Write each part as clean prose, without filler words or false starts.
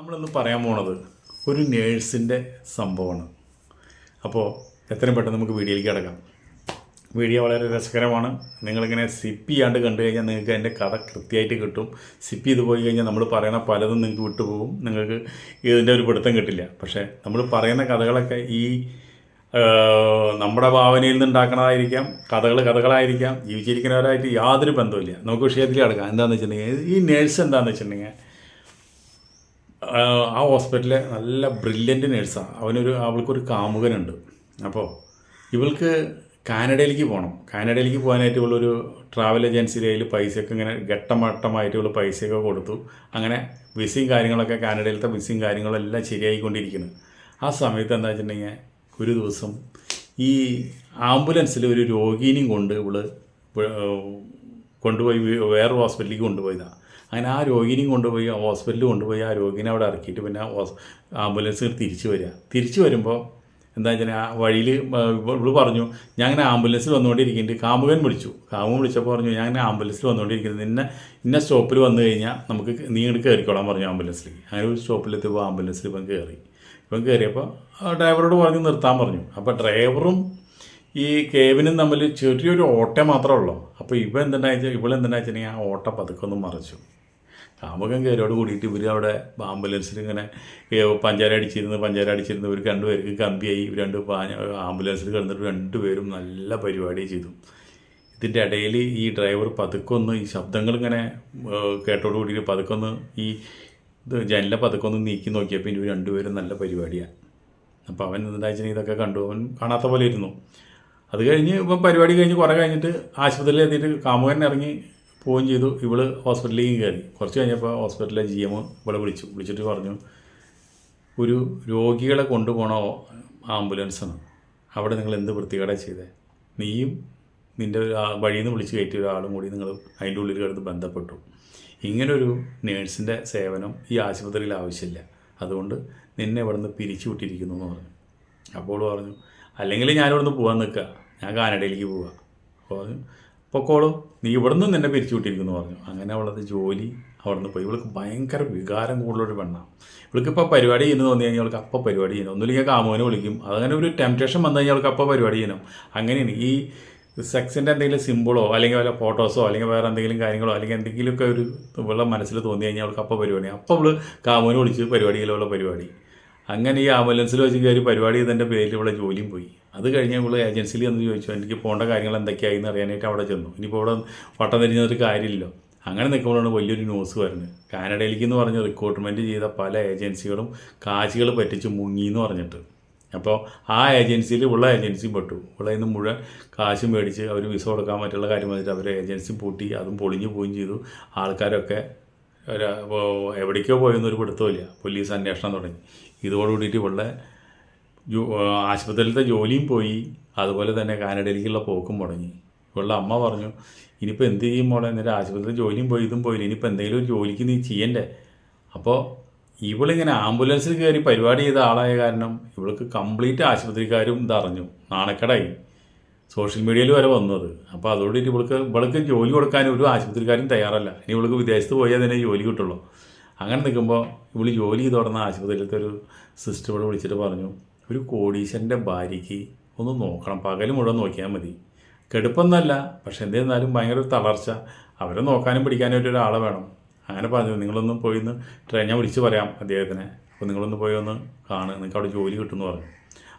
നമ്മളിന്ന് പറയാൻ പോണത് ഒരു നേഴ്സിൻ്റെ സംഭവമാണ്. അപ്പോൾ എത്രയും പെട്ടെന്ന് നമുക്ക് വീഡിയോയിലേക്ക് കിടക്കാം. വീഡിയോ വളരെ രസകരമാണ്. നിങ്ങളിങ്ങനെ സിപ്പ് ചെയ്യാണ്ട് കണ്ടു കഴിഞ്ഞാൽ നിങ്ങൾക്ക് അതിൻ്റെ കഥ കൃത്യമായിട്ട് കിട്ടും. സിപ്പ് ചെയ്ത് പോയി കഴിഞ്ഞാൽ നമ്മൾ പറയുന്ന പലതും നിങ്ങൾക്ക് വിട്ടുപോകും. നിങ്ങൾക്ക് ഇതിൻ്റെ ഒരു പിടുത്തം കിട്ടില്ല. പക്ഷേ നമ്മൾ പറയുന്ന കഥകളൊക്കെ നമ്മുടെ ഭാവനയിൽ നിന്ന് ഉണ്ടാക്കണതായിരിക്കാം. കഥകളായിരിക്കാം. ജീവിച്ചിരിക്കുന്നവരായിട്ട് യാതൊരു ബന്ധവുമില്ല. നമുക്ക് വിഷയത്തിൽ കിടക്കാം. എന്താണെന്ന് വെച്ചിട്ടുണ്ടെങ്കിൽ ഈ നേഴ്സ് എന്താണെന്ന് വെച്ചിട്ടുണ്ടെങ്കിൽ ആ ഹോസ്പിറ്റലിലെ നല്ല ബ്രില്യൻ്റ് നേഴ്സാണ്. അവൾക്കൊരു കാമുകനുണ്ട്. അപ്പോൾ ഇവൾക്ക് കാനഡയിലേക്ക് പോകണം. കാനഡയിലേക്ക് പോകാനായിട്ട് ഇവളൊരു ട്രാവൽ ഏജൻസിയുടെ കയ്യിൽ പൈസയൊക്കെ ഇങ്ങനെ ഘട്ടമായിട്ട് ഇവൾ പൈസയൊക്കെ കൊടുത്തു. അങ്ങനെ വിസയും കാര്യങ്ങളൊക്കെ കാനഡയിലത്തെ വിസയും കാര്യങ്ങളെല്ലാം ശരിയായിക്കൊണ്ടിരിക്കുന്നു. ആ സമയത്ത് എന്താ വെച്ചിട്ടുണ്ടെങ്കിൽ ഒരു ദിവസം ഈ ആംബുലൻസിൽ ഒരു രോഗിനെയും കൊണ്ട് കൊണ്ടുപോയി വേറൊരു ഹോസ്പിറ്റലിലേക്ക് കൊണ്ടുപോയതാണ്. അങ്ങനെ ആ രോഗിനെയും കൊണ്ടുപോയി ഹോസ്പിറ്റലിൽ കൊണ്ടുപോയി ആ രോഗിനെ അവിടെ ഇറക്കിയിട്ട് പിന്നെ ആംബുലൻസിൽ തിരിച്ചു വരുമ്പോൾ എന്താ വെച്ചാൽ ആ വഴിയിൽ ഇവള് പറഞ്ഞു, ഞാൻ അങ്ങനെ ആംബുലൻസിൽ വന്നുകൊണ്ടിരിക്കുന്നുണ്ട്. കാമുകൻ വിളിച്ചപ്പോൾ പറഞ്ഞു, ഞാൻ അങ്ങനെ ആംബുലൻസിൽ വന്നുകൊണ്ടിരിക്കുന്നത്, ഇന്ന സ്റ്റോപ്പിൽ വന്നു കഴിഞ്ഞാൽ നീ ഇങ്ങോട്ട് കയറിക്കോളാൻ പറഞ്ഞു ആംബുലൻസിലേക്ക്. അങ്ങനെ ഒരു സ്റ്റോപ്പിലെത്തിയപ്പോൾ ആംബുലൻസിൽ ഇവൻ കയറിയപ്പോൾ ഡ്രൈവറോട് പറഞ്ഞ് നിർത്താൻ പറഞ്ഞു. അപ്പോൾ ഡ്രൈവറും ഈ കേബിനും തമ്മിൽ ചെറിയൊരു ഓട്ടം മാത്രമേ ഉള്ളൂ. അപ്പോൾ ഇവളെന്താ വെച്ചിട്ടുണ്ടെങ്കിൽ ആ ഓട്ടം പതുക്കെ മറിച്ചു. കാമുകൻ കയറിയോട് കൂടിയിട്ട് ഇവർ അവിടെ ആംബുലൻസിൽ ഇങ്ങനെ പഞ്ചാര അടിച്ചിരുന്ന് ഇവർ രണ്ടുപേർക്ക് കമ്പിയായി. ആംബുലൻസിൽ കിടന്നിട്ട് രണ്ടുപേരും നല്ല പരിപാടി ചെയ്തു. ഇതിൻ്റെ ഇടയിൽ ഈ ഡ്രൈവർ പതുക്കൊന്ന് ഈ ശബ്ദങ്ങളിങ്ങനെ കേട്ടോട് കൂടിയിട്ട് പതുക്കൊന്ന് ഈ ജനലെ പതുക്കൊന്ന് നീക്കി നോക്കിയപ്പോൾ ഇവർ രണ്ടുപേരും നല്ല പരിപാടിയാണ്. അപ്പോൾ അവൻ എന്താ വെച്ചാൽ ഇതൊക്കെ കണ്ടു. അവൻ കാണാത്ത പോലെ ഇരുന്നു. അത് കഴിഞ്ഞ് പരിപാടി കഴിഞ്ഞ് കുറേ കഴിഞ്ഞിട്ട് ആശുപത്രിയിൽ എത്തിയിട്ട് കാമുകൻ ഇറങ്ങി പോവുകയും ചെയ്തു. ഇവള് ഹോസ്പിറ്റലിലേക്ക് കയറി. കുറച്ച് കഴിഞ്ഞപ്പോൾ ഹോസ്പിറ്റലിലെ GM ഇവളെ വിളിച്ചിട്ട് പറഞ്ഞു, ഒരു രോഗികളെ കൊണ്ടുപോകണ ആംബുലൻസാണ്, അവിടെ നിങ്ങൾ എന്ത് വൃത്തികേടാണ് ചെയ്തത്? നീയും നിൻ്റെ വഴിയിൽ നിന്ന് വിളിച്ച് കയറ്റിയ ഒരാളും കൂടി നിങ്ങൾ അതിൻ്റെ ഉള്ളിൽ കിടന്ന് ബന്ധപ്പെട്ടു. ഇങ്ങനൊരു നേഴ്സിൻ്റെ സേവനം ഈ ആശുപത്രിയിൽ ആവശ്യമില്ല. അതുകൊണ്ട് നിന്നെ ഇവിടെ നിന്ന് പിരിച്ചു വിട്ടിരിക്കുന്നു എന്ന് പറഞ്ഞു. അപ്പോൾ പറഞ്ഞു, അല്ലെങ്കിൽ ഞാനിവിടുന്ന് പോകാൻ നിൽക്കുക, ഞാൻ കാനഡയിലേക്ക് പോവുക. അപ്പോൾ പറഞ്ഞു, പൊക്കോളും, നീ ഇവിടെ നിന്ന് നിന്നെ പിരിച്ചു വിട്ടിരിക്കുന്നു പറഞ്ഞു. അങ്ങനെ അവളത് ജോലി അവിടെ നിന്ന് പോയി. ഇവൾക്ക് ഭയങ്കര വികാരം കൂടുതലൊരു പെണ്ണാണ്. ഇവൾക്കിപ്പോൾ പരിപാടി ചെയ്യുന്നു തോന്നി കഴിഞ്ഞാൽ അവൾക്ക് അപ്പം പരിപാടി ചെയ്യണം. ഒന്നുമില്ലെങ്കിൽ കാമുവിനെ വിളിക്കും. അതങ്ങനെ ഒരു ടെംപ്റ്റേഷൻ വന്നു കഴിഞ്ഞാൽ അവൾക്ക് അപ്പം പരിപാടി ചെയ്യണം. അങ്ങനെയാണ് ഈ സെക്സിൻ്റെ എന്തെങ്കിലും സിമ്പിളോ അല്ലെങ്കിൽ വല്ല ഫോട്ടോസോ അല്ലെങ്കിൽ വേറെ എന്തെങ്കിലും കാര്യങ്ങളോ അല്ലെങ്കിൽ എന്തെങ്കിലുമൊക്കെ ഒരു ഇവളുടെ മനസ്സിൽ തോന്നി കഴിഞ്ഞാൽ അവൾക്ക് അപ്പം പരിപാടി. അപ്പോൾ അവൾ കാമുവിനെ വിളിച്ച് പരിപാടിയിലുള്ള പരിപാടി. അങ്ങനെ ഈ ആംബുലൻസിൽ വെച്ച് കയറി പരിപാടി ചെയ്തതിൻ്റെ പേരിൽ ഇവിടെ ജോലിയും പോയി. അത് കഴിഞ്ഞ് ഇവൾ ഏജൻസിയിൽ എന്ന് ചോദിച്ചു, എനിക്ക് പോകേണ്ട കാര്യങ്ങൾ എന്തൊക്കെയായി എന്ന് അറിയാനായിട്ട് അവിടെ ചെന്നു. ഇനിയിപ്പോൾ ഇവിടെ വട്ടം തിരിഞ്ഞൊരു കാര്യമില്ലല്ലോ. അങ്ങനെ നിൽക്കുമ്പോഴാണ് വലിയൊരു ന്യൂസ് വരുന്നത്. കാനഡയിലേക്ക് എന്ന് പറഞ്ഞ് റിക്രൂട്ട്മെൻറ്റ് ചെയ്ത പല ഏജൻസികളും കാശുകൾ പറ്റിച്ച് മുങ്ങി എന്ന് പറഞ്ഞിട്ട്. അപ്പോൾ ആ ഏജൻസിയിൽ ഉള്ള ഏജൻസിയും പെട്ടു. ഇവിടെ നിന്ന് മുഴുവൻ കാശും മേടിച്ച് അവർ വിസ കൊടുക്കാൻ പറ്റുള്ള കാര്യം വന്നിട്ട് അവർ ഏജൻസി പൂട്ടി. അതും പൊളിഞ്ഞു പോവുകയും ചെയ്തു. ആൾക്കാരൊക്കെ എവിടേക്കോ പോയെന്നൊരു പിടുത്തമില്ല. പോലീസ് അന്വേഷണം തുടങ്ങി. ഇതോടുകൂടിയിട്ട് ഇവളുടെ ആശുപത്രിയിലത്തെ ജോലിയും പോയി. അതുപോലെ തന്നെ കാനഡയിലേക്കുള്ള പോക്കും മുടങ്ങി. ഇവളുടെ അമ്മ പറഞ്ഞു, ഇനിയിപ്പോൾ എന്ത് ചെയ്യും മോളെ, എന്നിട്ട് ആശുപത്രിയിൽ ജോലിയും പോയി ഇതും പോയില്ല, ഇനിയിപ്പോൾ എന്തെങ്കിലും ഒരു ജോലിക്ക് നീ ചെയ്യണ്ടേ. അപ്പോൾ ഇവളിങ്ങനെ ആംബുലൻസിൽ കയറി പരിപാടി ചെയ്ത ആളായ കാരണം ഇവൾക്ക് കംപ്ലീറ്റ് ആശുപത്രിക്കാരും ഇതറിഞ്ഞു. നാണക്കേടായി. സോഷ്യൽ മീഡിയയിൽ വരെ വന്നത്. അപ്പോൾ അതോടുകൂടി ഇവൾക്ക് ജോലി കൊടുക്കാൻ ഒരു ആശുപത്രിക്കാരും തയ്യാറല്ല. ഇനി ഇവൾക്ക് വിദേശത്ത് പോയാൽ തന്നെ ജോലി കിട്ടുള്ളൂ. അങ്ങനെ നിൽക്കുമ്പോൾ ഇവള് ജോലി ചെയ്ത് തുടർന്ന ആശുപത്രിയിലത്തെ ഒരു സിസ്റ്റർ ഇവിടെ വിളിച്ചിട്ട് പറഞ്ഞു, ഒരു കോടീശ്വരൻ്റെ ഭാര്യയ്ക്ക് ഒന്ന് നോക്കണം, പകൽ മുഴുവൻ നോക്കിയാൽ മതി. കെടുപ്പൊന്നല്ല, പക്ഷെ എന്തിരുന്നാലും ഭയങ്കര ഒരു തളർച്ച, അവരെ നോക്കാനും പിടിക്കാനായിട്ട് ഒരാളെ വേണം. അങ്ങനെ പറഞ്ഞു, നിങ്ങളൊന്ന് പോയി ഞാൻ വിളിച്ച് പറയാം അദ്ദേഹത്തിനെ, അപ്പോൾ നിങ്ങളൊന്ന് പോയി ഒന്ന് നിങ്ങൾക്ക് അവിടെ ജോലി കിട്ടുമെന്ന് പറഞ്ഞു.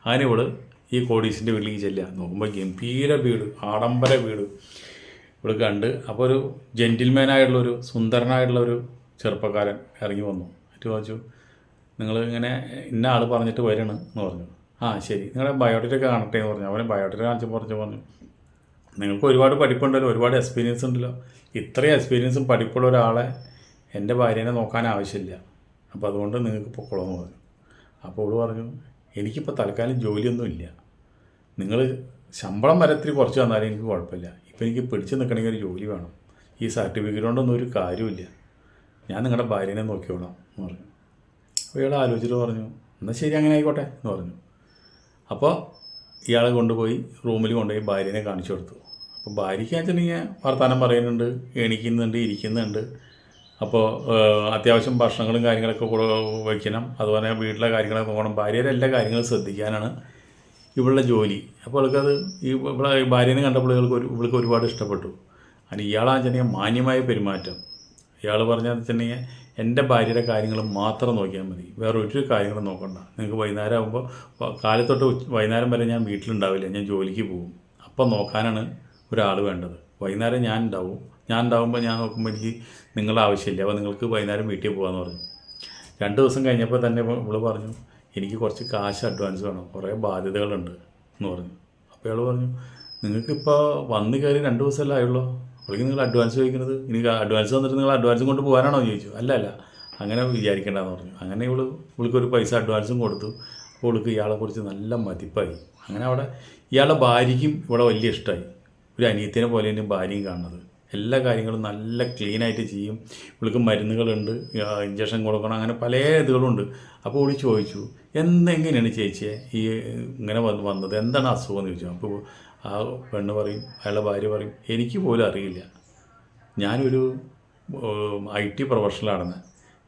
അങ്ങനെ ഇവള് ഈ കോടീശ്വരൻ്റെ വീട്ടിലേക്ക് ചെല്ലുക. നോക്കുമ്പോൾ ഗംഭീര വീട്, ആഡംബര വീട് ഇവള് കണ്ട്. അപ്പോൾ ഒരു ജെൻറ്റിൽമാനായിട്ടുള്ളൊരു സുന്ദരനായിട്ടുള്ളൊരു ചെറുപ്പക്കാരൻ ഇറങ്ങി വന്നു. എന്നിട്ട് ചോദിച്ചു, നിങ്ങൾ ഇങ്ങനെ ഇന്ന ആൾ പറഞ്ഞിട്ട് വരണം എന്ന് പറഞ്ഞു. ആ ശരി, നിങ്ങളുടെ ബയോഡേറ്റ കാണട്ടെ എന്ന് പറഞ്ഞു. അവനെ ബയോഡേറ്റ കാണിച്ച് പറഞ്ഞു, നിങ്ങൾക്ക് ഒരുപാട് പഠിപ്പുണ്ടല്ലോ, ഒരുപാട് എക്സ്പീരിയൻസ് ഉണ്ടല്ലോ, ഇത്രയും എക്സ്പീരിയൻസും പഠിപ്പുള്ള ഒരാളെ എൻ്റെ ഭാര്യേനെ നോക്കാൻ ആവശ്യമില്ല, അപ്പോൾ അതുകൊണ്ട് നിങ്ങൾക്ക് പൊക്കോളെന്ന് പറഞ്ഞു. അപ്പോൾ അവൾ പറഞ്ഞു, എനിക്കിപ്പോൾ തൽക്കാലം ജോലിയൊന്നും ഇല്ല, നിങ്ങൾ ശമ്പളം വരെ ഇത്തിരി കുറച്ച് തന്നാലും എനിക്ക് കുഴപ്പമില്ല, ഇപ്പോൾ എനിക്ക് പിടിച്ച് നിൽക്കണമെങ്കിൽ ഒരു ജോലി വേണം, ഈ സർട്ടിഫിക്കറ്റ് കൊണ്ടൊന്നും ഒരു കാര്യമില്ല, ഞാൻ നിങ്ങളുടെ ഭാര്യേനെ നോക്കിക്കോളാം എന്ന് പറഞ്ഞു. അപ്പോൾ ഇയാൾ ആലോചിച്ചിട്ട് പറഞ്ഞു, എന്നാൽ ശരി അങ്ങനെ ആയിക്കോട്ടെ എന്ന് പറഞ്ഞു. അപ്പോൾ ഇയാളെ കൊണ്ടുപോയി റൂമിൽ കൊണ്ടുപോയി ഭാര്യേനെ കാണിച്ചു കൊടുത്തു. അപ്പോൾ ഭാര്യയ്ക്ക് വെച്ചിട്ടുണ്ടെങ്കിൽ വർത്തമാനം പറയുന്നുണ്ട്, എണീക്കുന്നുണ്ട്, ഇരിക്കുന്നുണ്ട്. അപ്പോൾ അത്യാവശ്യം ഭക്ഷണങ്ങളും കാര്യങ്ങളൊക്കെ വയ്ക്കണം, അതുപോലെ വീട്ടിലെ കാര്യങ്ങളൊക്കെ നോക്കണം, ഭാര്യയുടെ എല്ലാ കാര്യങ്ങളും ശ്രദ്ധിക്കാനാണ് ഇവളുടെ ജോലി. അപ്പോൾ അവൾക്കത് ഇവളെ ഭാര്യനെ കണ്ടപ്പോൾ ഇവൾക്ക് ഒരുപാട് ഇഷ്ടപ്പെട്ടു. അതിന് ഇയാളാണെന്നുവെച്ചിട്ടുണ്ടെങ്കിൽ മാന്യമായ പെരുമാറ്റം. ഇയാൾ പറഞ്ഞതെന്ന് വെച്ചിട്ടുണ്ടെങ്കിൽ എൻ്റെ ഭാര്യയുടെ കാര്യങ്ങൾ മാത്രം നോക്കിയാൽ മതി, വേറെ ഒരു കാര്യങ്ങളും നോക്കണ്ട. നിങ്ങൾക്ക് വൈകുന്നേരം ആകുമ്പോൾ കാലത്തൊട്ട് വൈകുന്നേരം വരെ ഞാൻ വീട്ടിലുണ്ടാവില്ല, ഞാൻ ജോലിക്ക് പോകും. അപ്പം നോക്കാനാണ് ഒരാൾ വേണ്ടത്. വൈകുന്നേരം ഞാൻ ഉണ്ടാവുമ്പോൾ ഞാൻ നോക്കുമ്പോൾ എനിക്ക് നിങ്ങളുടെ ആവശ്യമില്ല, അപ്പോൾ നിങ്ങൾക്ക് വൈകുന്നേരം വീട്ടിൽ പോകാമെന്ന് പറഞ്ഞു. 2 ദിവസം കഴിഞ്ഞപ്പോൾ തന്നെ ഇവള് പറഞ്ഞു എനിക്ക് കുറച്ച് കാശ് അഡ്വാൻസ് വേണം, കുറേ ബാധ്യതകളുണ്ട് എന്ന് പറഞ്ഞു. അപ്പോൾ ഇയാൾ പറഞ്ഞു നിങ്ങൾക്കിപ്പോൾ വന്ന് കയറി 2 ദിവസമല്ലേ ആയുള്ളൂ, അപ്പോഴേക്കും നിങ്ങൾ അഡ്വാൻസ് ചോദിക്കുന്നത്, ഇനി അഡ്വാൻസ് തന്നിട്ട് നിങ്ങൾ അഡ്വാൻസും കൊണ്ട് പോകാനാണോ എന്ന് ചോദിച്ചു. അല്ല അങ്ങനെ വിചാരിക്കേണ്ടതെന്ന് പറഞ്ഞു. അങ്ങനെ ഇവൾക്കൊരു പൈസ അഡ്വാൻസും കൊടുത്തു. അപ്പോൾ ഇവൾക്ക് ഇയാളെക്കുറിച്ച് നല്ല മതിപ്പായി. അങ്ങനെ അവിടെ ഇയാളുടെ ഭാര്യയ്ക്കും ഇവിടെ വലിയ ഇഷ്ടമായി. ഒരു അനിയത്തിനെ പോലെ തന്നെ ഭാര്യയും കാണുന്നത്. എല്ലാ കാര്യങ്ങളും നല്ല ക്ലീനായിട്ട് ചെയ്യും. ഇവൾക്ക് മരുന്നുകളുണ്ട്, ഇഞ്ചക്ഷൻ കൊടുക്കണം, അങ്ങനെ പല ഇതുകളുണ്ട്. അപ്പോൾ ഇവൾ ചോദിച്ചു എങ്ങനെയാണ് ചേച്ചിയെ ഈ ഇങ്ങനെ വന്നത്, എന്താണ് അസുഖം എന്ന് ചോദിച്ചു. അപ്പോൾ ആ പെണ്ണ് പറയും, അയാളുടെ ഭാര്യ പറയും എനിക്ക് പോലും അറിയില്ല, ഞാനൊരു IT പ്രൊഫഷണലാണെന്ന്.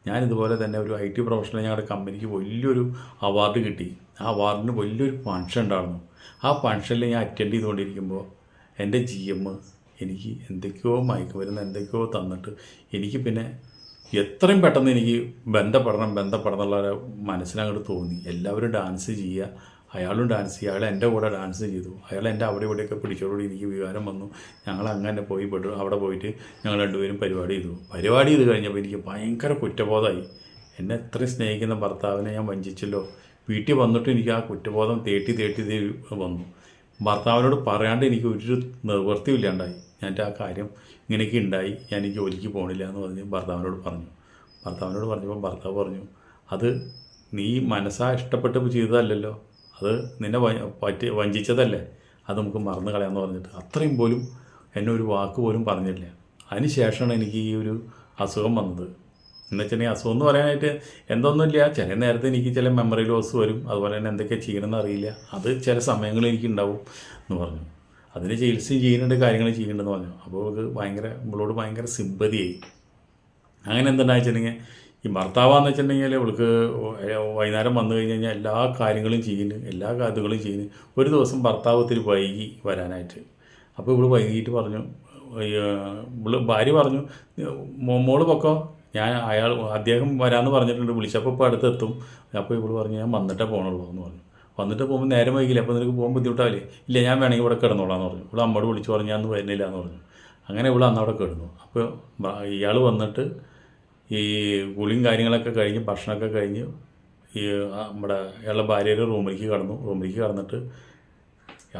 ഞാനിതുപോലെ തന്നെ ഒരു IT പ്രൊഫഷണൽ ഞങ്ങളുടെ കമ്പനിക്ക് വലിയൊരു അവാർഡ് കിട്ടി. ആ അവാർഡിന് വലിയൊരു ഫങ്ഷൻ ഉണ്ടായിരുന്നു. ആ ഫങ്ഷനിൽ ഞാൻ അറ്റൻഡ് ചെയ്തുകൊണ്ടിരിക്കുമ്പോൾ എൻ്റെ GM എനിക്ക് എന്തൊക്കെയോ മയക്കുമരുന്ന് എന്തൊക്കെയോ തന്നിട്ട് എനിക്ക് പിന്നെ എത്രയും പെട്ടെന്ന് എനിക്ക് ബന്ധപ്പെടണം എന്നുള്ള മനസ്സിനങ്ങോട്ട് തോന്നി. എല്ലാവരും ഡാൻസ് ചെയ്യുക, അയാളും ഡാൻസ് ചെയ്യുക, അയാൾ എൻ്റെ കൂടെ ഡാൻസ് ചെയ്തു. അയാൾ എൻ്റെ അവിടെ ഇവിടെയൊക്കെ പിടിച്ചോടുകൂടി എനിക്ക് വികാരം വന്നു. ഞങ്ങൾ അങ്ങനെ പോയി അവിടെ പോയിട്ട് ഞങ്ങൾ രണ്ടുപേരും പരിപാടി ചെയ്ത് കഴിഞ്ഞപ്പോൾ എനിക്ക് ഭയങ്കര കുറ്റബോധമായി. എന്നെ എത്രയും സ്നേഹിക്കുന്ന ഭർത്താവിനെ ഞാൻ വഞ്ചിച്ചല്ലോ. വീട്ടിൽ വന്നിട്ട് എനിക്ക് ആ കുറ്റബോധം തേട്ടി വന്നു. ഭർത്താവിനോട് പറയാണ്ട് എനിക്ക് ഒരു നിവൃത്തിയില്ലാണ്ടായി. ഞാൻ ആ കാര്യം ഇങ്ങനെയൊക്കെ ഉണ്ടായി, ഞാൻ ഈ ജോലിക്ക് പോകണില്ല എന്ന് പറഞ്ഞ് ഭർത്താവിനോട് പറഞ്ഞപ്പോൾ ഭർത്താവ് പറഞ്ഞു അത് നീ മനസ്സാ ഇഷ്ടപ്പെട്ട് ചെയ്തതല്ലല്ലോ, അത് നിന്നെ വഞ്ചിച്ചതല്ലേ, അത് നമുക്ക് മറന്നു കളയാമെന്ന് പറഞ്ഞിട്ട് അത്രയും പോലും എന്നെ ഒരു വാക്ക് പോലും പറഞ്ഞില്ല. അതിന് ശേഷമാണ് എനിക്ക് ഈ ഒരു അസുഖം വന്നത്. എന്ന് വെച്ചിട്ടുണ്ടെങ്കിൽ അസുഖം എന്ന് പറയാനായിട്ട് എന്തൊന്നുമില്ല, ചില നേരത്തെ എനിക്ക് ചില മെമ്മറി ലോസ് വരും, അതുപോലെ തന്നെ എന്തൊക്കെ ചെയ്യണമെന്ന് അറിയില്ല, അത് ചില സമയങ്ങളിൽ എനിക്കുണ്ടാവും എന്ന് പറഞ്ഞു. അതിന് ചികിത്സയും ചെയ്യുന്നുണ്ട്, കാര്യങ്ങൾ ചെയ്യുന്നുണ്ടെന്ന് പറഞ്ഞു. അപ്പോൾ ഇവളോട് ഭയങ്കര സിമ്പതിയായി. അങ്ങനെ എന്തുണ്ടായി വെച്ചിട്ടുണ്ടെങ്കിൽ ഈ ഭർത്താവാന്ന് വെച്ചിട്ടുണ്ടെങ്കിൽ ഇവൾക്ക് വൈകുന്നേരം വന്നു കഴിഞ്ഞാൽ എല്ലാ കാര്യങ്ങളും ചെയ്യുന്നു, എല്ലാ കാര്യങ്ങളും ചെയ്യുന്നു. ഒരു ദിവസം ഭർത്താവ് ഒത്തിരി വൈകി വരാനായിട്ട്. അപ്പോൾ ഇവള് വൈകിട്ട് പറഞ്ഞു, ഭാര്യ പറഞ്ഞു മോള് പൊക്കോ, അദ്ദേഹം വരാമെന്ന് പറഞ്ഞിട്ടുണ്ട്, വിളിച്ചപ്പോൾ ഇപ്പോൾ അടുത്തെത്തും. അപ്പോൾ ഇവള് പറഞ്ഞു ഞാൻ വന്നിട്ടേ പോകണുള്ളൂ എന്ന് പറഞ്ഞു. വന്നിട്ട് പോകുമ്പോൾ നേരം വൈകില്ല, അപ്പോൾ നിനക്ക് പോകാൻ ബുദ്ധിമുട്ടാവില്ലേ? ഇല്ല ഞാൻ വേണമെങ്കിൽ ഇവിടെ കിടന്നോളാം എന്ന് പറഞ്ഞു. ഇവിടെ അമ്മയോട് വിളിച്ച് പറഞ്ഞു ഞാൻ അന്ന് വരുന്നില്ല എന്ന് പറഞ്ഞു. അങ്ങനെ ഇവിടെ അന്ന് അവിടെ കിടന്നു. അപ്പോൾ ഇയാൾ വന്നിട്ട് ഈ കുളിയും കാര്യങ്ങളൊക്കെ കഴിഞ്ഞ് ഭക്ഷണമൊക്കെ കഴിഞ്ഞ് ഈ നമ്മുടെ ഇയാളുടെ ഭാര്യയുടെ റൂമിലേക്ക് കടന്നിട്ട്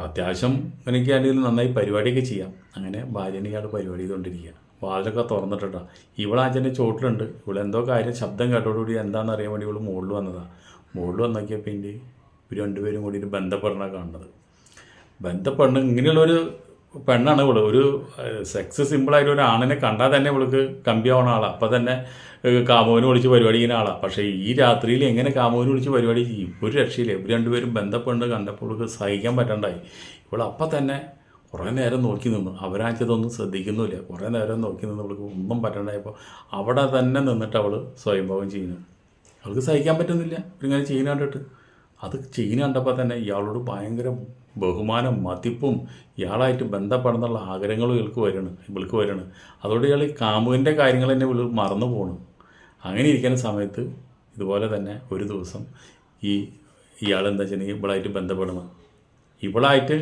അത്യാവശ്യം എനിക്ക് അതിൽ നന്നായി പരിപാടിയൊക്കെ ചെയ്യാം. അങ്ങനെ ഭാര്യനെ ഇയാൾ പരിപാടി ചെയ്തുകൊണ്ടിരിക്കുക. വാതിലൊക്കെ തുറന്നിട്ടാ. ഇവളാച്ചൻ്റെ ചോട്ടിലുണ്ട്. ഇവളെന്തോ കാര്യം ശബ്ദം കേട്ടോടുകൂടി എന്താണെന്ന് അറിയാൻ വേണ്ടി ഇവൾ മുകളിൽ വന്നതാണ്. മുകളിൽ വന്നോക്കിയപ്പോൾ ഇവർ രണ്ടുപേരും കൂടി ബന്ധപ്പെടണ കാണുന്നത്. ഇങ്ങനെയുള്ളൊരു പെണ്ണാണ് ഇവള്. ഒരു സെക്സ് സിമ്പിളായിട്ട് ഒരു ആണിനെ കണ്ടാൽ തന്നെ ഇവൾക്ക് കമ്പിയാവണ ആളാണ്. അപ്പം തന്നെ കാമുവിനെ വിളിച്ച് പരിപാടി ചെയ്യുന്ന ആളാണ്. പക്ഷേ ഈ രാത്രിയിൽ എങ്ങനെ കാമുവിനെ വിളിച്ച് പരിപാടി ചെയ്യും? ഒരു രക്ഷയില്ല. ഇവർ രണ്ടുപേരും ബന്ധപ്പെട്ട് കണ്ടപ്പോൾ ഇവൾക്ക് സഹിക്കാൻ പറ്റണ്ടായി. ഇവളപ്പം തന്നെ കുറേ നേരം നോക്കി നിന്നു. അവരാച്ചതൊന്നും ശ്രദ്ധിക്കുന്നില്ല. കുറേ നേരം നോക്കി നിന്ന് ഇവൾക്ക് ഒന്നും പറ്റണ്ടായപ്പോൾ അവിടെ തന്നെ നിന്നിട്ട് അവൾ സ്വയംഭവം ചെയ്യുന്നു. അവൾക്ക് സഹിക്കാൻ പറ്റുന്നില്ല ഇവരിങ്ങനെ ചെയ്യുന്ന കണ്ടിട്ട്. അത് ചെയ്യുന്ന കണ്ടപ്പോൾ തന്നെ ഇയാളോട് ഭയങ്കര ബഹുമാനം മതിപ്പും ഇയാളായിട്ട് ബന്ധപ്പെടുന്നുള്ള ആഗ്രഹങ്ങളും ഇവൾക്ക് വരണം. അതോടെ ഇയാൾ കാമുവിൻ്റെ കാര്യങ്ങൾ തന്നെ മറന്നു പോകണം. അങ്ങനെ ഇരിക്കുന്ന സമയത്ത് ഇതുപോലെ തന്നെ ഒരു ദിവസം ഇയാളെന്താ വെച്ചിട്ടുണ്ടെങ്കിൽ ഇവളായിട്ട് ബന്ധപ്പെടണം. ഇവളായിട്ട്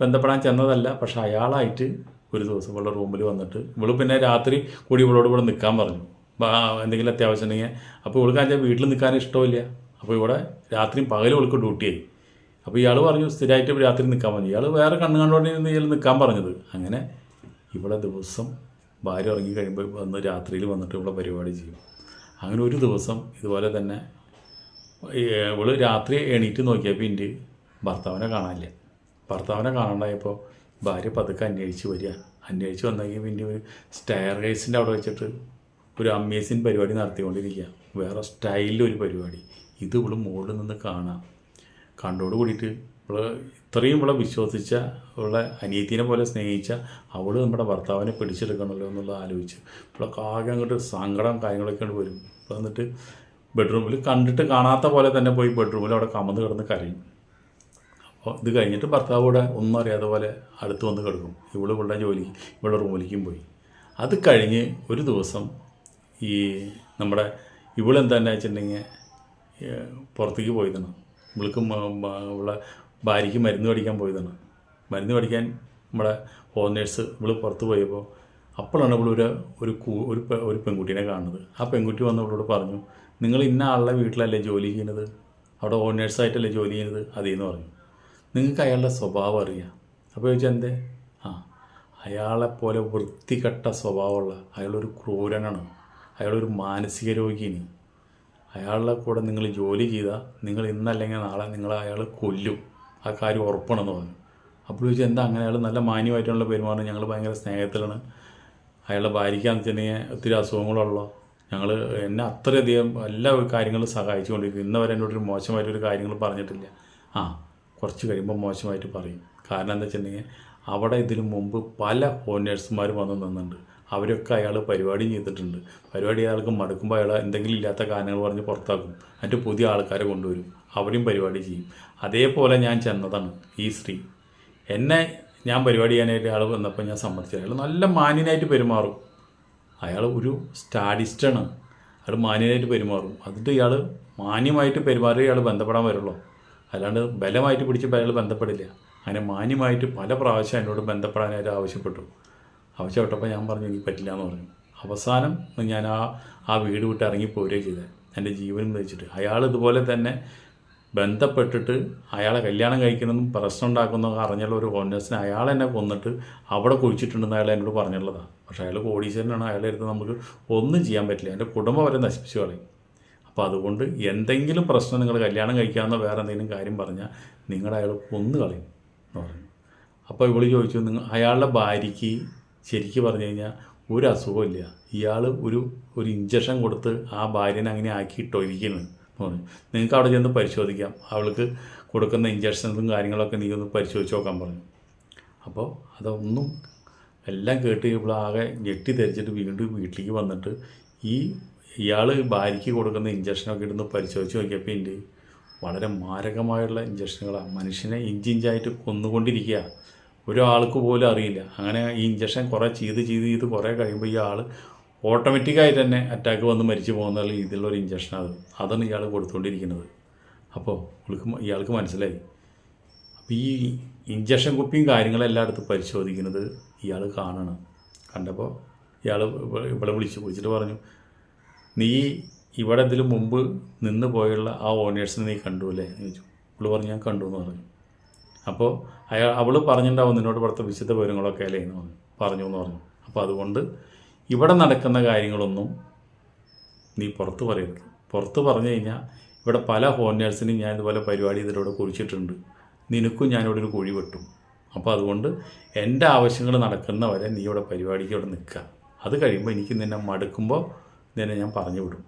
ബന്ധപ്പെടാൻ ചെന്നതല്ല, പക്ഷെ അയാളായിട്ട് ഒരു ദിവസം ഇവളുടെ റൂമിൽ വന്നിട്ട് ഇവൾ പിന്നെ രാത്രി കൂടി ഇവളോട് ഇവിടെ നിൽക്കാൻ പറഞ്ഞു, എന്തെങ്കിലും അത്യാവശ്യം ഉണ്ടെങ്കിൽ. അപ്പോൾ ഇവൾക്ക് വീട്ടിൽ നിൽക്കാൻ ഇഷ്ടമില്ല. അപ്പോൾ ഇവിടെ രാത്രിയും പകലും ഇവൾക്ക് ഡ്യൂട്ടിയായി. അപ്പോൾ ഇയാൾ പറഞ്ഞു സ്ഥിരമായിട്ട് രാത്രി നിൽക്കാൻ പറഞ്ഞു. ഇയാൾ വേറെ കണ്ടുകൊണ്ടിരുന്ന് ഇയാൾ നിൽക്കാൻ പറഞ്ഞത്. അങ്ങനെ ഇവിടെ ദിവസം ഭാര്യ ഉറങ്ങി കഴിയുമ്പോൾ വന്ന് രാത്രിയിൽ വന്നിട്ട് ഇവിടെ പരിപാടി ചെയ്യും. അങ്ങനെ ഒരു ദിവസം ഇതുപോലെ തന്നെ ഇവള് രാത്രി എണീറ്റ് നോക്കിയപ്പോൾ എൻ്റെ ഭർത്താവിനെ കാണാനില്ല. ഭർത്താവിനെ കാണാണ്ടായപ്പോൾ ഭാര്യ പതുക്കെ അന്വേഷിച്ച് വന്നെങ്കിൽ പിന്നെ ഒരു സ്റ്റെയർ കേസിൻ്റെ അവിടെ വെച്ചിട്ട് ഒരു അമേസിങ് പരിപാടി നടത്തിക്കൊണ്ടിരിക്കുക. വേറെ സ്റ്റൈലിലൊരു പരിപാടി. ഇത് ഇവള് മുകളിൽ നിന്ന് കണ്ടോട് കൂടിയിട്ട് ഇവള് ഇത്രയും ഇവളെ വിശ്വസിച്ച ഇവളെ അനിയത്തിനെ പോലെ സ്നേഹിച്ച അവൾ നമ്മുടെ ഭർത്താവിനെ പിടിച്ചെടുക്കണമല്ലോ എന്നുള്ളത് ആലോചിച്ച് ഇവളൊക്കെ ആകെ അങ്ങോട്ട് സങ്കടം കാര്യങ്ങളൊക്കെ കൊണ്ട് വരും. ഇപ്പോൾ എന്നിട്ട് ബെഡ്റൂമിൽ കണ്ടിട്ട് കാണാത്ത പോലെ തന്നെ പോയി ബെഡ്റൂമിൽ അവിടെ കമന്ന് കിടന്ന് കരയും. അപ്പോൾ ഇത് കഴിഞ്ഞിട്ട് ഭർത്താവ് കൂടെ ഒന്നും അറിയാത്ത പോലെ അടുത്ത് വന്ന് കിടക്കും. ഇവളുടെ റൂമിലേക്കും പോയി. അത് കഴിഞ്ഞ് ഒരു ദിവസം ഈ നമ്മുടെ ഇവളെന്താണെന്ന് വെച്ചിട്ടുണ്ടെങ്കിൽ പുറത്തേക്ക് പോയതാണ്. ഇവളെ ഭാര്യയ്ക്ക് മരുന്ന് മേടിക്കാൻ പോയതാണ്. മരുന്ന് മേടിക്കാൻ നമ്മുടെ ഹോം നേഴ്സ് ഇവൾ പുറത്ത് പോയപ്പോൾ അപ്പോഴാണ് ഇവൾ ഒരു പെൺകുട്ടീനെ കാണുന്നത്. ആ പെൺകുട്ടി വന്ന് ഇവളോട് പറഞ്ഞു, നിങ്ങൾ ഇന്ന ആളുടെ വീട്ടിലല്ലേ ജോലി ചെയ്യുന്നത്, അവിടെ ഹോം നേഴ്സായിട്ടല്ലേ ജോലി ചെയ്യുന്നത്, അതേന്ന് പറഞ്ഞു. നിങ്ങൾക്ക് അയാളുടെ സ്വഭാവം അറിയാം. അപ്പോൾ ചോദിച്ചാൽ എന്തേ? അയാളെപ്പോലെ വൃത്തികെട്ട സ്വഭാവമുള്ള അയാളൊരു ക്രൂരനാണ്, അയാളൊരു മാനസിക രോഗിയാണ്. അയാളുടെ കൂടെ നിങ്ങൾ ജോലി ചെയ്താൽ നിങ്ങൾ ഇന്നല്ലെങ്കിൽ നാളെ അയാൾ കൊല്ലും, ആ കാര്യം ഉറപ്പാണെന്ന് പറഞ്ഞു. അപ്പോൾ ചോദിച്ചാൽ എന്താ അങ്ങനെ? അയാൾ നല്ല മാന്യമായിട്ടുള്ള പെരുമാറുന്നത്, ഞങ്ങൾ ഭയങ്കര സ്നേഹത്തിലാണ്. അയാളുടെ ഭാര്യയ്ക്കാന്ന് വെച്ചിട്ടുണ്ടെങ്കിൽ ഒത്തിരി അസുഖങ്ങളുള്ളൂ. എന്നെ അത്രയധികം എല്ലാ കാര്യങ്ങളും സഹായിച്ചുകൊണ്ടിരിക്കും. ഇന്നവരെ എന്നോടൊരു മോശമായിട്ടൊരു കാര്യങ്ങൾ പറഞ്ഞിട്ടില്ല. കുറച്ച് കഴിയുമ്പോൾ മോശമായിട്ട് പറയും. കാരണം എന്താ വെച്ചിട്ടുണ്ടെങ്കിൽ അവിടെ ഇതിനു മുമ്പ് പല ഹോം നേഴ്സുമാർ വന്ന് നിന്നുണ്ട്. അവരൊക്കെ അയാൾ പരിപാടി ചെയ്തിട്ടുണ്ട്. പരിപാടി അയാൾക്ക് മടുക്കുമ്പോൾ അയാൾ എന്തെങ്കിലും ഇല്ലാത്ത കാരണങ്ങൾ പറഞ്ഞ് പുറത്താക്കും. എന്നിട്ട് പുതിയ ആൾക്കാരെ കൊണ്ടുവരും, അവരും പരിപാടി ചെയ്യും. അതേപോലെ ഞാൻ ചെന്നതാണ് ഈ സ്ത്രീ. ഞാൻ പരിപാടി ചെയ്യാനായിട്ട് അയാൾ വന്നപ്പോൾ ഞാൻ സമ്മതിച്ചത്. അയാൾ നല്ല മാന്യനായിട്ട് പെരുമാറും. അയാൾ ഒരു സ്റ്റാഡിസ്റ്റാണ്. അയാൾ മാന്യനായിട്ട് പെരുമാറും. എന്നിട്ട് ഇയാൾ മാന്യമായിട്ട് പെരുമാറി ഇയാൾ ബന്ധപ്പെടാൻ വരുള്ളൂ. അല്ലാണ്ട് ബലമായിട്ട് പിടിച്ചപ്പോൾ അയാൾ ബന്ധപ്പെടില്ല. അങ്ങനെ മാന്യമായിട്ട് പല പ്രാവശ്യം എന്നോട് ബന്ധപ്പെടാനായിട്ട് ആവശ്യപ്പെട്ടപ്പോൾ ഞാൻ പറഞ്ഞു എനിക്ക് പറ്റില്ല എന്ന് പറഞ്ഞു. അവസാനം ഞാൻ ആ വീട് വിട്ട് ഇറങ്ങിപ്പോരുകയും ചെയ്തത്, എൻ്റെ ജീവനും വെച്ചിട്ട്. അയാൾ ഇതുപോലെ തന്നെ ബന്ധപ്പെട്ടിട്ട് അയാളെ കല്യാണം കഴിക്കുന്നതും പ്രശ്നം ഉണ്ടാക്കുന്നതൊക്കെ അറിഞ്ഞുള്ള ഒരു ഹോം അയാളെന്നെ കൊന്നിട്ട് അവിടെ കുഴിച്ചിട്ടുണ്ടെന്ന് അയാൾ എന്നോട് പറഞ്ഞുള്ളതാണ്. പക്ഷേ അയാൾ കോടീശ്വരനാണ്. അയാളുടെ അടുത്ത് നമുക്ക് ഒന്നും ചെയ്യാൻ പറ്റില്ല. എൻ്റെ കുടുംബം വരെ നശിപ്പിച്ചു കളയും. അപ്പോൾ അതുകൊണ്ട് എന്തെങ്കിലും പ്രശ്നം നിങ്ങൾ കല്യാണം കഴിക്കാവുന്ന വേറെ എന്തെങ്കിലും കാര്യം പറഞ്ഞാൽ അയാൾ കൊന്നു കളയും എന്ന് പറഞ്ഞു. അപ്പോൾ ഇവൾ ചോദിച്ചു, അയാളുടെ ഭാര്യയ്ക്ക് ശരിക്കും പറഞ്ഞു കഴിഞ്ഞാൽ ഒരു അസുഖമില്ല, ഇയാൾ ഒരു ഇഞ്ചക്ഷൻ കൊടുത്ത് ആ ഭാര്യനെ അങ്ങനെ ആക്കിയിട്ടോ ഇരിക്കുന്നു എന്ന് പറഞ്ഞു. നിങ്ങൾക്ക് അവിടെ ചെന്ന് പരിശോധിക്കാം, അവൾക്ക് കൊടുക്കുന്ന ഇഞ്ചക്ഷൻസും കാര്യങ്ങളൊക്കെ നീ ഒന്ന് പരിശോധിച്ച് നോക്കാൻ പറഞ്ഞു. അപ്പോൾ അതൊന്നും എല്ലാം കേട്ട് ഇവളാകെ ഞെട്ടി ധരിച്ചിട്ട് വീണ്ടും വീട്ടിലേക്ക് വന്നിട്ട് ഇയാൾ ഭാര്യയ്ക്ക് കൊടുക്കുന്ന ഇഞ്ചക്ഷനൊക്കെ ഇടുന്ന് പരിശോധിച്ച് നോക്കിയപ്പോൾ ഇതിൻ്റെ വളരെ മാരകമായുള്ള ഇഞ്ചക്ഷനുകളാണ്. മനുഷ്യനെ ഇഞ്ചിഞ്ചായിട്ട് കൊന്നുകൊണ്ടിരിക്കുക. ഒരാൾക്ക് പോലും അറിയില്ല. അങ്ങനെ ഈ ഇഞ്ചക്ഷൻ കുറേ ചെയ്ത് കുറേ കഴിയുമ്പോൾ ഈ ആൾ ഓട്ടോമാറ്റിക്കായിട്ട് തന്നെ അറ്റാക്ക് വന്ന് മരിച്ചു പോകുന്ന രീതിയിലുള്ളൊരു ഇഞ്ചക്ഷനാണ് അതാണ് ഇയാൾ കൊടുത്തുകൊണ്ടിരിക്കുന്നത്. അപ്പോൾ ഇയാൾക്ക് മനസ്സിലായി. അപ്പോൾ ഈ ഇഞ്ചക്ഷൻ കുപ്പിയും കാര്യങ്ങളെല്ലാം എടുത്ത് പരിശോധിക്കുന്നത് ഇയാൾ കാണണം. കണ്ടപ്പോൾ ഇവിടെ വിളിച്ചിട്ട് പറഞ്ഞു, നീ ഇവിടെ ഇതിന് മുമ്പ് നിന്ന് പോയുള്ള ആ ഓണേഴ്സിനെ നീ കണ്ടു അല്ലേ എന്ന് ചോദിച്ചു. ഇവള് പറഞ്ഞു ഞാൻ കണ്ടു എന്ന് പറഞ്ഞു. അപ്പോൾ അവൾ പറഞ്ഞിട്ടുണ്ടാവും നിന്നോട് ഇവിടുത്തെ വിശുദ്ധ വിവരങ്ങളൊക്കെ അല്ലേ എന്ന് പറഞ്ഞു എന്ന് പറഞ്ഞു. അപ്പോൾ അതുകൊണ്ട് ഇവിടെ നടക്കുന്ന കാര്യങ്ങളൊന്നും നീ പുറത്ത് പറയരുത്. പുറത്ത് പറഞ്ഞു കഴിഞ്ഞാൽ ഇവിടെ പല ഹോം നേഴ്സിനും ഞാൻ ഇതുപോലെ പരിപാടി ഇതിലൂടെ കുറിച്ചിട്ടുണ്ട്, നിനക്കും ഞാനിവിടെ ഒരു കുഴി വെട്ടും. അപ്പോൾ അതുകൊണ്ട് എൻ്റെ ആവശ്യങ്ങൾ നടക്കുന്നവരെ നീ ഇവിടെ പരിപാടിക്ക് ഇവിടെ നിൽക്കുക. അത് കഴിയുമ്പോൾ എനിക്ക് നിന്നെ മടുക്കുമ്പോൾ നിന്നെ ഞാൻ പറഞ്ഞു വിടും.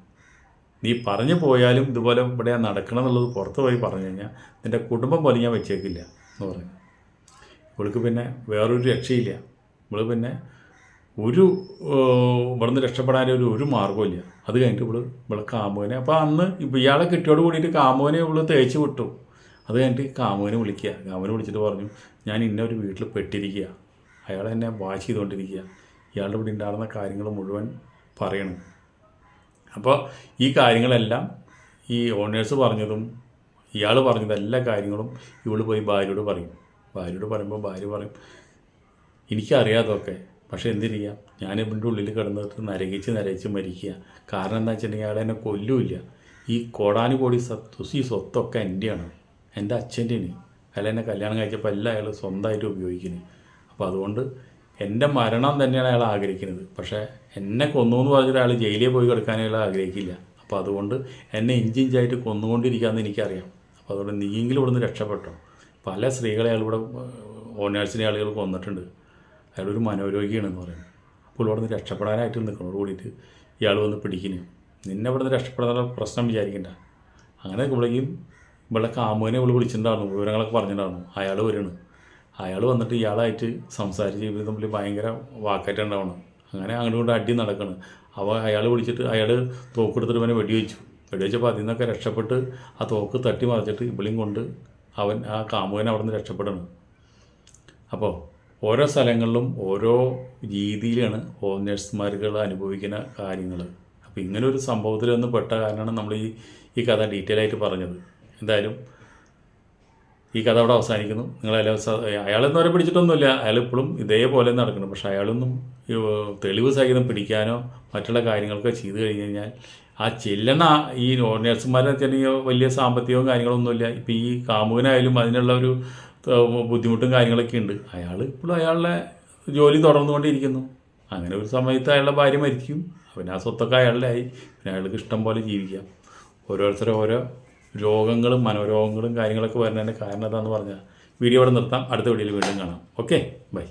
നീ പറഞ്ഞു പോയാലും ഇതുപോലെ ഇവിടെ നടക്കണം എന്നുള്ളത് പുറത്ത് പോയി പറഞ്ഞു കഴിഞ്ഞാൽ നിൻ്റെ കുടുംബം പോലെ ഞാൻ വെച്ചേക്കില്ല എന്ന് പറഞ്ഞു. ഇവൾക്ക് പിന്നെ വേറൊരു രക്ഷയില്ല. ഇവൾ പിന്നെ ഇവിടുന്ന് രക്ഷപ്പെടാൻ ഒരു മാർഗ്ഗമില്ല. അത് കഴിഞ്ഞിട്ട് ഇവളെ കാമുകനെ, അപ്പോൾ അന്ന് ഇയാളെ കിട്ടിയോട് കൂടിയിട്ട് കാമുകനെ ഇവള് തേച്ച് വിട്ടു. അത് കഴിഞ്ഞിട്ട് കാമുകനെ വിളിച്ചിട്ട് പറഞ്ഞു ഞാൻ ഒരു വീട്ടിൽ പെട്ടിരിക്കുക, അയാളെന്നെ വാച്ച് ചെയ്തുകൊണ്ടിരിക്കുക, ഇയാളുടെ ഇവിടെ ഉണ്ടാകുന്ന കാര്യങ്ങൾ മുഴുവൻ പറയണം. അപ്പോൾ ഈ കാര്യങ്ങളെല്ലാം ഈ ഓണേഴ്സ് പറഞ്ഞതും ഇയാൾ പറഞ്ഞതും എല്ലാ കാര്യങ്ങളും ഇവൾ പോയി ഭാര്യയോട് പറയും. ഭാര്യയോട് പറയുമ്പോൾ ഭാര്യ പറയും എനിക്കറിയാതൊക്കെ, പക്ഷേ എന്തിരിക്കുക, ഞാൻ ഇവൻ്റെ ഉള്ളിൽ കിടന്നിട്ട് നരകിച്ച് മരിക്കുക. കാരണം എന്താ വെച്ചിട്ടുണ്ടെങ്കിൽ അയാൾ എന്നെ കൊല്ലുമില്ല. ഈ കോടാനുകോടി ഈ സ്വത്തൊക്കെ എൻ്റെയാണ്, എൻ്റെ അച്ഛൻ്റെയാണ്. അയാൾ എന്നെ കല്യാണം കഴിച്ചപ്പോൾ എല്ലാം അയാൾ സ്വന്തമായിട്ട് ഉപയോഗിക്കുന്നത്. അപ്പോൾ അതുകൊണ്ട് എൻ്റെ മരണം തന്നെയാണ് അയാൾ ആഗ്രഹിക്കുന്നത്. പക്ഷേ എന്നെ കൊന്നു എന്ന് പറഞ്ഞിട്ട് അയാൾ ജയിലിൽ പോയി കിടക്കാനേ അയാൾ ആഗ്രഹിക്കില്ല. അപ്പോൾ അതുകൊണ്ട് എന്നെ ഇഞ്ചിഞ്ചായിട്ട് കൊന്നുകൊണ്ടിരിക്കാമെന്ന് എനിക്കറിയാം. അപ്പോൾ അതുകൊണ്ട് നീയെങ്കിലും ഇവിടുന്ന് രക്ഷപ്പെട്ടോ. പല സ്ത്രീകളെ അയാളിവിടെ ഓണേഴ്സിനെ ആളുകൾ കൊന്നിട്ടുണ്ട്. അയാളൊരു മനോരോഗിയാണെന്ന് പറയുന്നത്. അപ്പോൾ ഇവിടെ നിന്ന് രക്ഷപ്പെടാനായിട്ട് നിൽക്കണോട് കൂടിയിട്ട് ഇയാൾ വന്ന് പിടിക്കുന്നു. നിന്നെ ഇവിടെ നിന്ന് രക്ഷപ്പെടാനുള്ള പ്രശ്നം വിചാരിക്കണ്ട. അങ്ങനെ നിൽക്കുമ്പോഴേക്കും ഇവിടെ കാമുവിനെ ഇവള് വിളിച്ചിട്ടുണ്ടായിരുന്നു, വിവരങ്ങളൊക്കെ പറഞ്ഞിട്ടുണ്ടായിരുന്നു. അയാൾ വരികയാണ്. അയാൾ വന്നിട്ട് ഇയാളായിട്ട് സംസാരിച്ച് ഇവർ തമ്മിൽ ഭയങ്കര വാക്കായിട്ടുണ്ടാവണം. അങ്ങനെ അങ്ങോട്ട് അടി നടക്കണം. അപ്പോൾ അയാൾ വിളിച്ചിട്ട് അയാൾ തോക്കെടുത്തിട്ട് ഇവനെ വെടിവെച്ചപ്പോൾ അതിൽ നിന്നൊക്കെ രക്ഷപ്പെട്ട് ആ തോക്ക് തട്ടി മറിച്ചിട്ട് ഇവളെയും കൊണ്ട് അവൻ ആ കാമുകൻ അവിടെ നിന്ന് രക്ഷപ്പെടണം. അപ്പോൾ ഓരോ സ്ഥലങ്ങളിലും ഓരോ രീതിയിലാണ് ഹോം നേഴ്സുമാരുകൾ അനുഭവിക്കുന്ന കാര്യങ്ങൾ. അപ്പോൾ ഇങ്ങനെ ഒരു സംഭവത്തിലൊന്ന് പെട്ട കാരണമാണ് നമ്മൾ ഈ കഥ ഡീറ്റെയിൽ ആയിട്ട് പറഞ്ഞത്. എന്തായാലും ഈ കഥ അവിടെ അവസാനിക്കുന്നു. അയാളെന്ന് വരെ പിടിച്ചിട്ടൊന്നുമില്ല, അയാൾ ഇപ്പോഴും ഇതേപോലെ നടക്കണം. പക്ഷെ അയാളൊന്നും തെളിവ് സഹിതം പിടിക്കാനോ മറ്റുള്ള കാര്യങ്ങളൊക്കെ ചെയ്തു കഴിഞ്ഞ് കഴിഞ്ഞാൽ ആ ചെല്ലണ ഈ നേഴ്സുമാരെ വെച്ചാൽ വലിയ സാമ്പത്തികവും കാര്യങ്ങളൊന്നുമില്ല. ഇപ്പോൾ ഈ കാമുകനായാലും അതിനുള്ള ഒരു ബുദ്ധിമുട്ടും കാര്യങ്ങളൊക്കെ ഉണ്ട്. അയാൾ ഇപ്പോഴും അയാളുടെ ജോലി തുടർന്നുകൊണ്ടിരിക്കുന്നു. അങ്ങനെ ഒരു സമയത്ത് അയാളുടെ ഭാര്യ മരിക്കും, പിന്നെ ആ സ്വത്തൊക്കെ അയാളുടെ ആയി, പിന്നെ അയാൾക്ക് ഇഷ്ടം പോലെ ജീവിക്കാം. ഓരോരുത്തരും ഓരോ രോഗങ്ങളും മനോരോഗങ്ങളും കാര്യങ്ങളൊക്കെ വരുന്നതിൻ്റെ കാരണം എന്താണെന്ന് പറഞ്ഞാൽ വീഡിയോ ഇവിടെ നിർത്താം. അടുത്ത വീഡിയോയിൽ വീണ്ടും കാണാം. Okay, by.